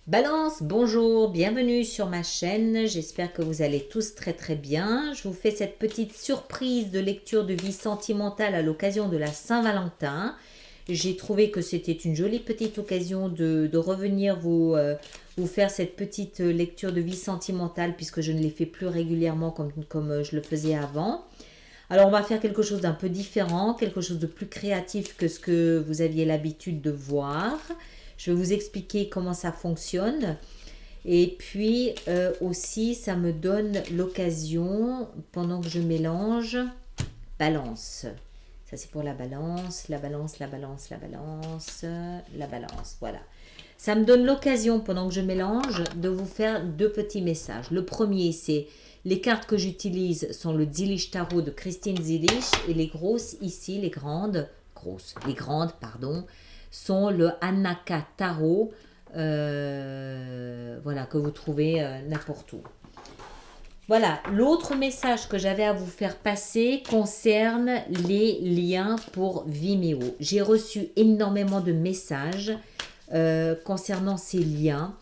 Balance, bonjour, bienvenue sur ma chaîne, j'espère que vous allez tous très très bien. Je vous fais cette petite surprise de lecture de vie sentimentale à l'occasion de la Saint-Valentin. J'ai trouvé que c'était une jolie petite occasion de revenir vous faire cette petite lecture de vie sentimentale puisque je ne l'ai fait plus régulièrement comme je le faisais avant. Alors on va faire quelque chose d'un peu différent, quelque chose de plus créatif que ce que vous aviez l'habitude de voir. Je vais vous expliquer comment ça fonctionne. Et puis aussi, ça me donne l'occasion, pendant que je mélange, balance. Ça c'est pour la balance, la balance, la balance, la balance, la balance. Voilà. Ça me donne l'occasion, pendant que je mélange, de vous faire deux petits messages. Le premier, c'est les cartes que j'utilise sont le Zilish Tarot de Christine Zilish et les grosses ici, les grandes, pardon, sont le Anaka Tarot, voilà, que vous trouvez n'importe où. Voilà, l'autre message que j'avais à vous faire passer concerne les liens pour Vimeo. J'ai reçu énormément de messages concernant ces liens.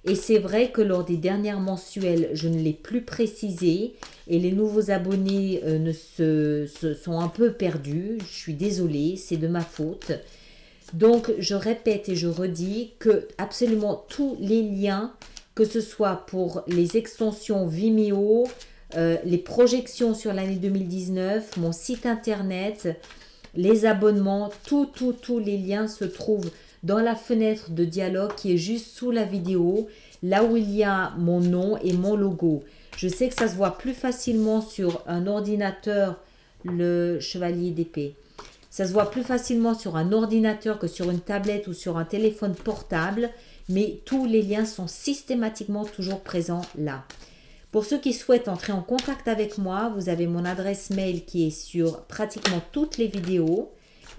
Et c'est vrai que lors des dernières mensuelles, je ne l'ai plus précisé et les nouveaux abonnés se sont un peu perdus. Je suis désolée, c'est de ma faute. Donc, je répète et je redis que absolument tous les liens, que ce soit pour les extensions Vimeo, les projections sur l'année 2019, mon site internet, les abonnements, tous les liens se trouvent dans la fenêtre de dialogue qui est juste sous la vidéo, là où il y a mon nom et mon logo. Je sais que ça se voit plus facilement sur un ordinateur, le chevalier d'épée. Ça se voit plus facilement sur un ordinateur que sur une tablette ou sur un téléphone portable, mais tous les liens sont systématiquement toujours présents là. Pour ceux qui souhaitent entrer en contact avec moi, vous avez mon adresse mail qui est sur pratiquement toutes les vidéos.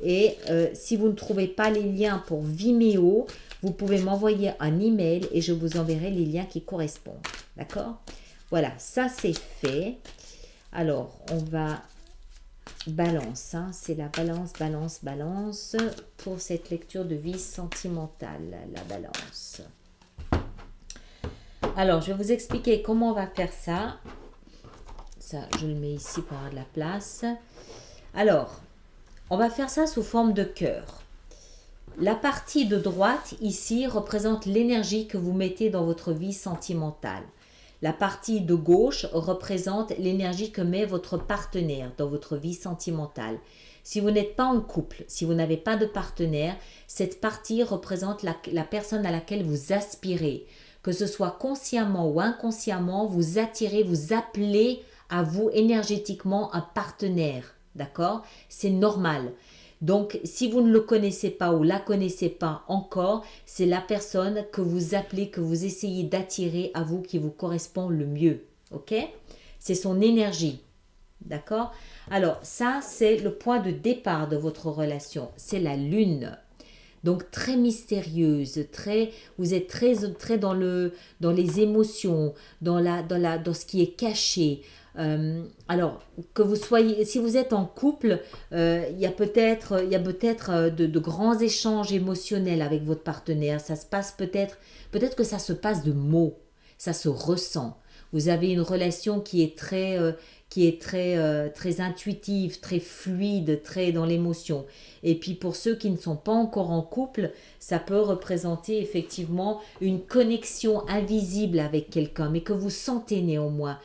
Et si vous ne trouvez pas les liens pour Vimeo, vous pouvez m'envoyer un email et je vous enverrai les liens qui correspondent. D'accord? Voilà, ça c'est fait. Alors, on va balance, hein, c'est la balance, balance, balance pour cette lecture de vie sentimentale, la balance. Alors, je vais vous expliquer comment on va faire ça. Ça, je le mets ici pour avoir de la place. Alors, on va faire ça sous forme de cœur. La partie de droite, ici, représente l'énergie que vous mettez dans votre vie sentimentale. La partie de gauche représente l'énergie que met votre partenaire dans votre vie sentimentale. Si vous n'êtes pas en couple, si vous n'avez pas de partenaire, cette partie représente la personne à laquelle vous aspirez. Que ce soit consciemment ou inconsciemment, vous attirez, vous appelez à vous énergétiquement un partenaire. D'accord? C'est normal. Donc, si vous ne le connaissez pas ou la connaissez pas encore, c'est la personne que vous appelez, que vous essayez d'attirer à vous qui vous correspond le mieux. Ok? C'est son énergie. D'accord? Alors, ça, c'est le point de départ de votre relation. C'est la lune. Donc, très mystérieuse, vous êtes très dans les émotions, dans ce qui est caché. Alors, que vous soyez, si vous êtes en couple, il y a peut-être de grands échanges émotionnels avec votre partenaire. Ça se passe peut-être que ça se passe de mots, ça se ressent. Vous avez une relation très intuitive, très fluide, très dans l'émotion. Et puis pour ceux qui ne sont pas encore en couple, ça peut représenter effectivement une connexion invisible avec quelqu'un, mais que vous sentez néanmoins.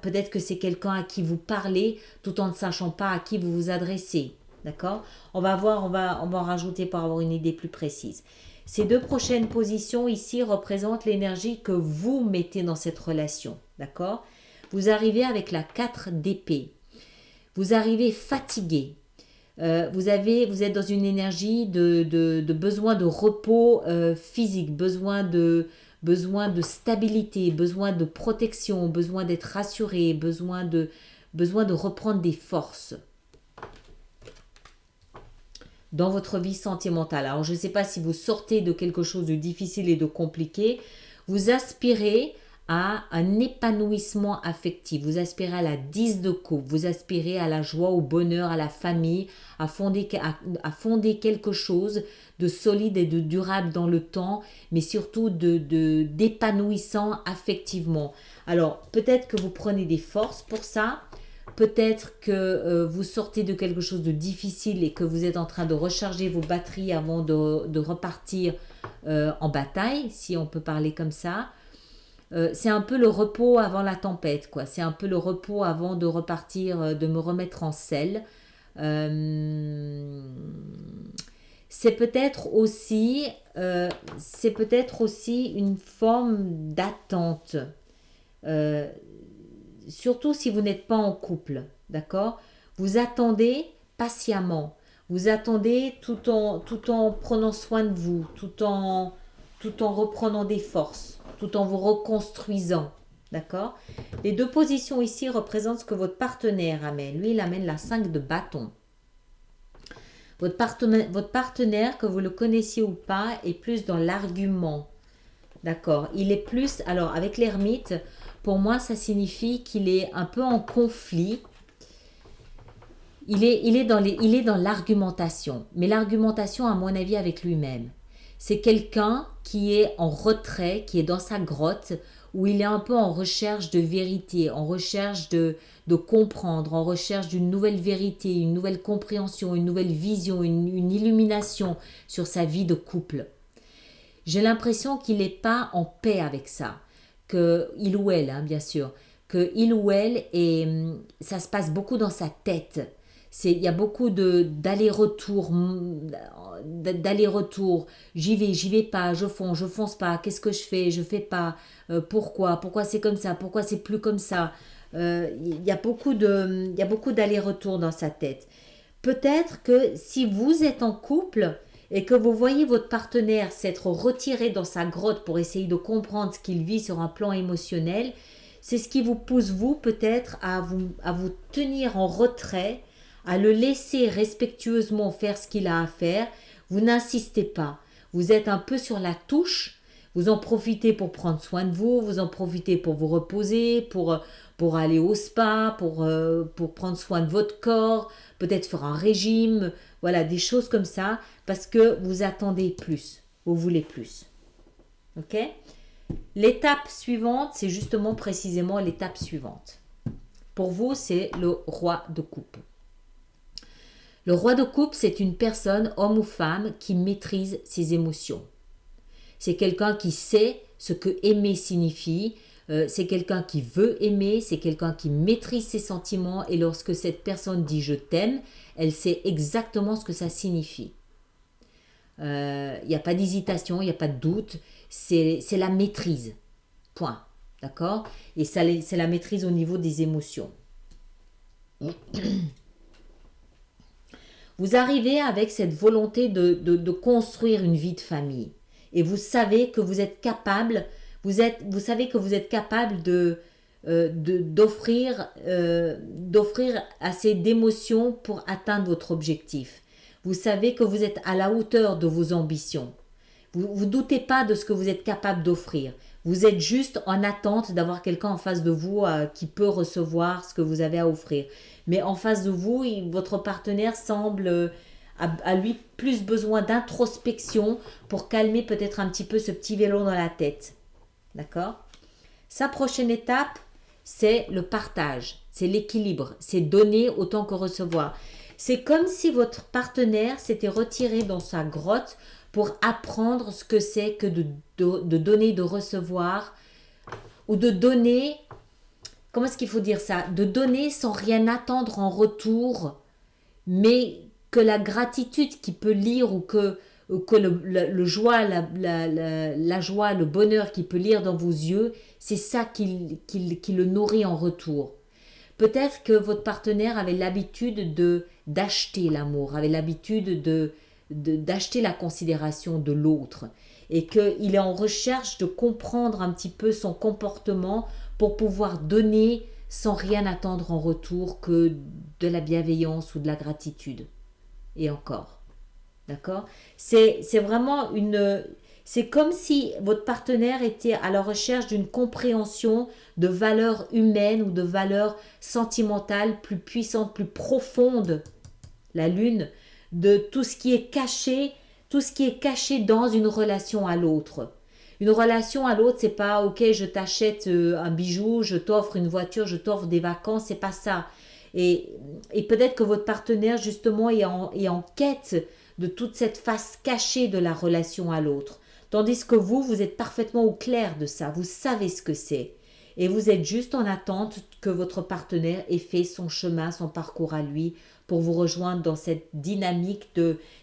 Peut-être que c'est quelqu'un à qui vous parlez tout en ne sachant pas à qui vous vous adressez. D'accord? On va voir, on va en rajouter pour avoir une idée plus précise. Ces deux prochaines positions ici représentent l'énergie que vous mettez dans cette relation. D'accord? Vous arrivez avec la 4 d'épée. Vous arrivez fatigué. Vous êtes dans une énergie de besoin de repos physique, besoin de stabilité, besoin de protection, besoin d'être rassuré, besoin de reprendre des forces dans votre vie sentimentale. Alors, je ne sais pas si vous sortez de quelque chose de difficile et de compliqué. Vous aspirez à un épanouissement affectif. Vous aspirez à la 10 de coupe, vous aspirez à la joie, au bonheur, à la famille, à fonder quelque chose de solide et de durable dans le temps, mais surtout d'épanouissant affectivement. Alors, peut-être que vous prenez des forces pour ça, peut-être que vous sortez de quelque chose de difficile et que vous êtes en train de recharger vos batteries avant de repartir en bataille, si on peut parler comme ça. C'est un peu le repos avant la tempête, quoi. C'est un peu le repos avant de repartir, de me remettre en selle. Euh, c'est peut-être aussi une forme d'attente. Euh, Surtout si vous n'êtes pas en couple, d'accord? Vous attendez patiemment. Vous attendez tout en prenant soin de vous, tout en reprenant des forces, tout en vous reconstruisant. D'accord? Les deux positions ici représentent ce que votre partenaire amène. Lui, il amène la 5 de bâton. Votre partenaire, que vous le connaissiez ou pas, est plus dans l'argument. D'accord? Il est plus... Alors, avec l'ermite, pour moi, ça signifie qu'il est un peu en conflit. Il est dans l'argumentation. Mais l'argumentation, à mon avis, avec lui-même. C'est quelqu'un qui est en retrait, qui est dans sa grotte, où il est un peu en recherche de vérité, en recherche de comprendre, en recherche d'une nouvelle vérité, une nouvelle compréhension, une nouvelle vision, une illumination sur sa vie de couple. J'ai l'impression qu'il n'est pas en paix avec ça, que il ou elle, hein, bien sûr, que il ou elle, ça se passe beaucoup dans sa tête. Il y a beaucoup d'aller-retour, j'y vais pas, je fonce pas, qu'est-ce que je fais pas, pourquoi c'est comme ça, pourquoi c'est plus comme ça. Il y a beaucoup d'aller-retour dans sa tête. Peut-être que si vous êtes en couple et que vous voyez votre partenaire s'être retiré dans sa grotte pour essayer de comprendre ce qu'il vit sur un plan émotionnel, c'est ce qui vous pousse, vous, peut-être, à vous tenir en retrait, à le laisser respectueusement faire ce qu'il a à faire. Vous n'insistez pas. Vous êtes un peu sur la touche. Vous en profitez pour prendre soin de vous. Vous en profitez pour vous reposer, pour aller au spa, pour prendre soin de votre corps, peut-être faire un régime. Voilà, des choses comme ça, parce que vous attendez plus. Vous voulez plus. Ok ? L'étape suivante, c'est justement précisément l'étape suivante. Pour vous, c'est le roi de coupe. Le roi de coupe, c'est une personne, homme ou femme, qui maîtrise ses émotions. C'est quelqu'un qui sait ce que aimer signifie, c'est quelqu'un qui veut aimer, c'est quelqu'un qui maîtrise ses sentiments et lorsque cette personne dit « je t'aime », elle sait exactement ce que ça signifie. Il n'y a pas d'hésitation, il n'y a pas de doute, c'est la maîtrise. Point. D'accord ? Et c'est la maîtrise au niveau des émotions. Vous arrivez avec cette volonté de construire une vie de famille. Et vous savez que vous êtes capable, vous savez que vous êtes capable d'offrir assez d'émotions pour atteindre votre objectif. Vous savez que vous êtes à la hauteur de vos ambitions. Vous ne doutez pas de ce que vous êtes capable d'offrir. Vous êtes juste en attente d'avoir quelqu'un en face de vous qui peut recevoir ce que vous avez à offrir. Mais en face de vous, votre partenaire semble a lui plus besoin d'introspection pour calmer peut-être un petit peu ce petit vélo dans la tête. D'accord ? Sa prochaine étape, c'est le partage, c'est l'équilibre, c'est donner autant que recevoir. C'est comme si votre partenaire s'était retiré dans sa grotte pour apprendre ce que c'est que de donner, de recevoir, ou de donner, comment est-ce qu'il faut dire ça? De donner sans rien attendre en retour, mais que la gratitude qu'il peut lire ou que le joie, la joie, le bonheur qu'il peut lire dans vos yeux, c'est ça qui le nourrit en retour. Peut-être que votre partenaire avait l'habitude d'acheter l'amour, avait l'habitude d'acheter la considération de l'autre et qu'il est en recherche de comprendre un petit peu son comportement pour pouvoir donner sans rien attendre en retour que de la bienveillance ou de la gratitude. Et encore. D'accord ? C'est vraiment C'est comme si votre partenaire était à la recherche d'une compréhension de valeurs humaines ou de valeurs sentimentales plus puissantes, plus profondes, la lune, de tout ce qui est caché, tout ce qui est caché dans une relation à l'autre. Une relation à l'autre, c'est pas ok, je t'achète un bijou, je t'offre une voiture, je t'offre des vacances, c'est pas ça. Et peut-être que votre partenaire justement est en quête de toute cette face cachée de la relation à l'autre. Tandis que vous êtes parfaitement au clair de ça, vous savez ce que c'est. Et vous êtes juste en attente que votre partenaire ait fait son chemin, son parcours à lui, pour vous rejoindre dans cette dynamique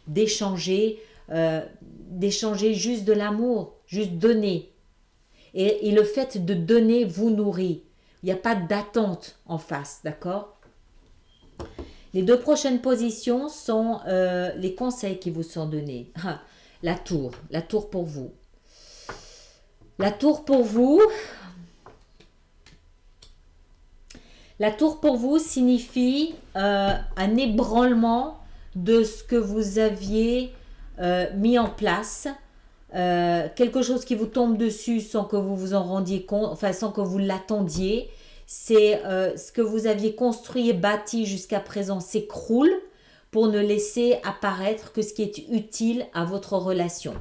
d'échanger juste de l'amour, juste donner. Et le fait de donner vous nourrit. Il n'y a pas d'attente en face, d'accord? Les 2 prochaines positions sont les conseils qui vous sont donnés. La tour pour vous. La tour pour vous. La tour pour vous signifie un ébranlement de ce que vous aviez mis en place. Quelque chose qui vous tombe dessus sans que vous vous en rendiez compte, enfin sans que vous l'attendiez. C'est ce que vous aviez construit et bâti jusqu'à présent s'écroule pour ne laisser apparaître que ce qui est utile à votre relation.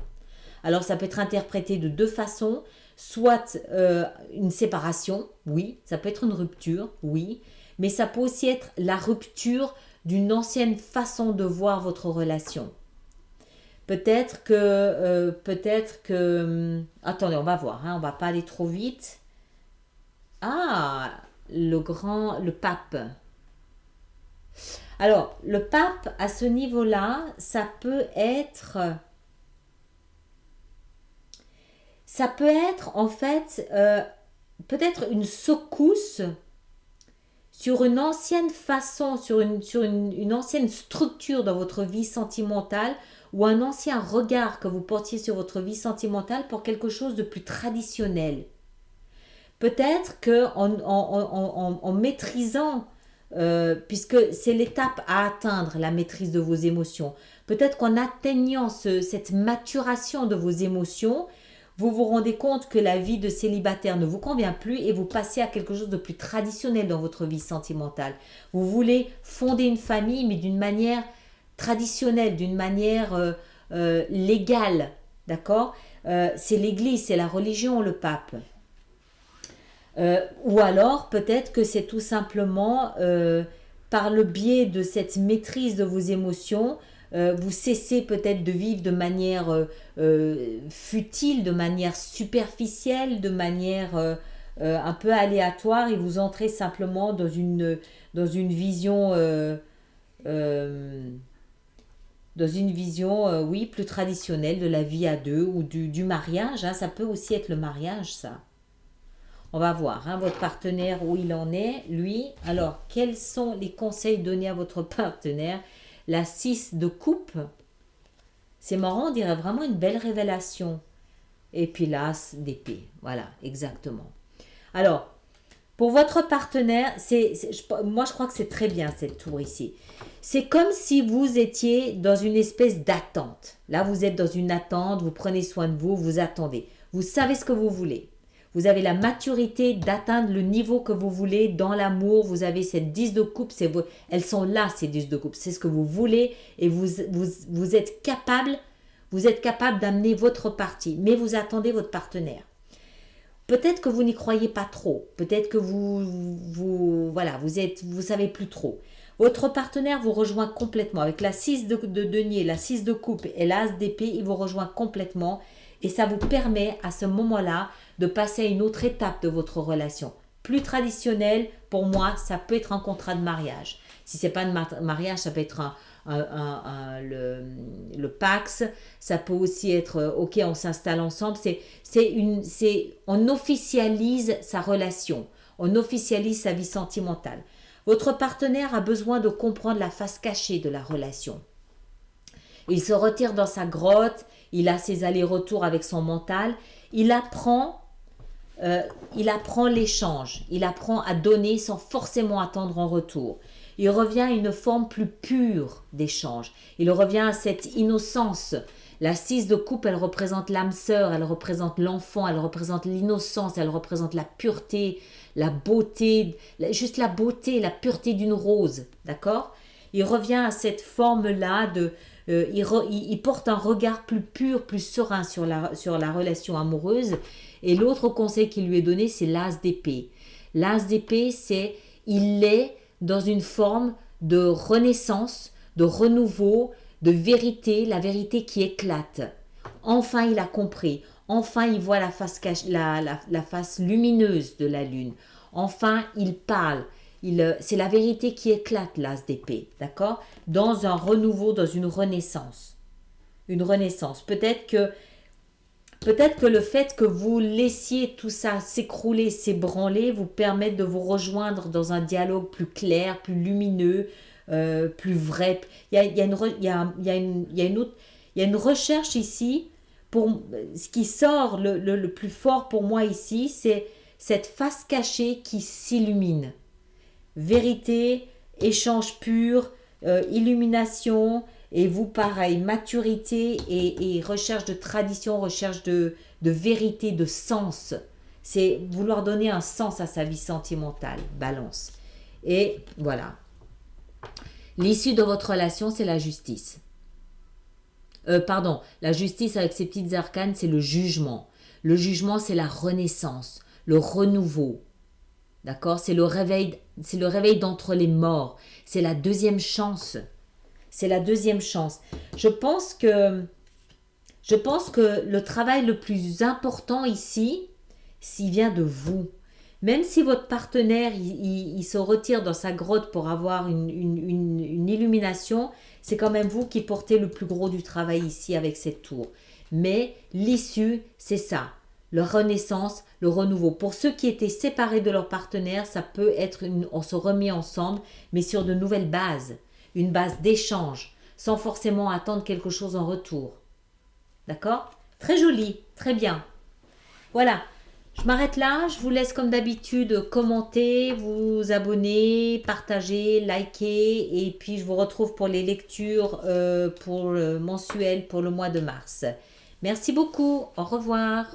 Alors ça peut être interprété de 2 façons, soit une séparation, oui, ça peut être une rupture, oui, mais ça peut aussi être la rupture d'une ancienne façon de voir votre relation. Peut-être que, attendez, on va voir, on va pas aller trop vite. Ah, le pape. Alors, le pape, à ce niveau-là, ça peut être en fait peut-être une secousse sur une ancienne façon, sur une ancienne structure dans votre vie sentimentale ou un ancien regard que vous portiez sur votre vie sentimentale pour quelque chose de plus traditionnel. Peut-être qu'en maîtrisant, puisque c'est l'étape à atteindre, la maîtrise de vos émotions, peut-être qu'en atteignant cette maturation de vos émotions, vous vous rendez compte que la vie de célibataire ne vous convient plus et vous passez à quelque chose de plus traditionnel dans votre vie sentimentale. Vous voulez fonder une famille, mais d'une manière traditionnelle, d'une manière légale, d'accord? C'est l'Église, c'est la religion, le pape. Ou alors, peut-être que c'est tout simplement par le biais de cette maîtrise de vos émotions, vous cessez peut-être de vivre de manière futile, de manière superficielle, de manière un peu aléatoire et vous entrez simplement dans une vision, oui, plus traditionnelle de la vie à deux ou du mariage. Ça peut aussi être le mariage, ça. On va voir votre partenaire où il en est, lui. Alors, quels sont les conseils donnés à votre partenaire? La 6 de coupe, c'est marrant, on dirait vraiment une belle révélation. Et puis l'as d'épée, voilà, exactement. Alors, pour votre partenaire, moi je crois que c'est très bien cette tour ici. C'est comme si vous étiez dans une espèce d'attente. Là, vous êtes dans une attente, vous prenez soin de vous, vous attendez. Vous savez ce que vous voulez. Vous avez la maturité d'atteindre le niveau que vous voulez dans l'amour. Vous avez cette 10 de coupe. Elles sont là, ces 10 de coupe. C'est ce que vous voulez et vous êtes capable d'amener votre partie. Mais vous attendez votre partenaire. Peut-être que vous n'y croyez pas trop. Peut-être que vous savez plus trop. Votre partenaire vous rejoint complètement. Avec la 6 de denier, la 6 de coupe et l'as d'épée, il vous rejoint complètement. Et ça vous permet à ce moment-là de passer à une autre étape de votre relation. Plus traditionnelle, pour moi, ça peut être un contrat de mariage. Si ce n'est pas un mariage, ça peut être le Pax. Ça peut aussi être, ok, on s'installe ensemble. On officialise sa relation. On officialise sa vie sentimentale. Votre partenaire a besoin de comprendre la face cachée de la relation. Il se retire dans sa grotte. Il a ses allers-retours avec son mental. Il apprend l'échange. Il apprend à donner sans forcément attendre en retour. Il revient à une forme plus pure d'échange. Il revient à cette innocence La 6 de coupe, elle représente l'âme sœur, elle représente l'enfant, elle représente l'innocence, elle représente la pureté, la beauté, juste la beauté, la pureté d'une rose, d'accord? Il revient à cette forme-là de... il porte un regard plus pur, plus serein sur la relation amoureuse. Et l'autre conseil qui lui est donné, c'est l'as d'épée. L'as d'épée, c'est... Il est dans une forme de renaissance, de renouveau, de vérité, la vérité qui éclate. Enfin, il a compris. Enfin, il voit la face lumineuse de la lune. Enfin, il parle. C'est la vérité qui éclate, l'as d'épée, d'accord? Dans un renouveau, dans une renaissance. Une renaissance. Peut-être que le fait que vous laissiez tout ça s'écrouler, s'ébranler, vous permette de vous rejoindre dans un dialogue plus clair, plus lumineux, plus vrai. Il y a une recherche ici. Pour, ce qui sort le plus fort pour moi ici, c'est cette face cachée qui s'illumine. Vérité, échange pur, illumination, et vous pareil, maturité et recherche de tradition, recherche de vérité, de sens. C'est vouloir donner un sens à sa vie sentimentale, balance. Et voilà. L'issue de votre relation, c'est la justice. La justice avec ses petites arcanes, c'est le jugement. Le jugement, c'est la renaissance, le renouveau. D'accord? C'est le réveil d'entre les morts. C'est la deuxième chance. C'est la deuxième chance. Je pense que le travail le plus important ici, s'il vient de vous. Même si votre partenaire il se retire dans sa grotte pour avoir une illumination, c'est quand même vous qui portez le plus gros du travail ici avec cette tour. Mais l'issue, c'est ça. La renaissance, le renouveau. Pour ceux qui étaient séparés de leur partenaire, ça peut être on se remet ensemble, mais sur de nouvelles bases. Une base d'échange, sans forcément attendre quelque chose en retour. D'accord? Très joli, très bien. Voilà, je m'arrête là. Je vous laisse comme d'habitude commenter, vous abonner, partager, liker. Et puis je vous retrouve pour les lectures pour le mensuel pour le mois de mars. Merci beaucoup, au revoir.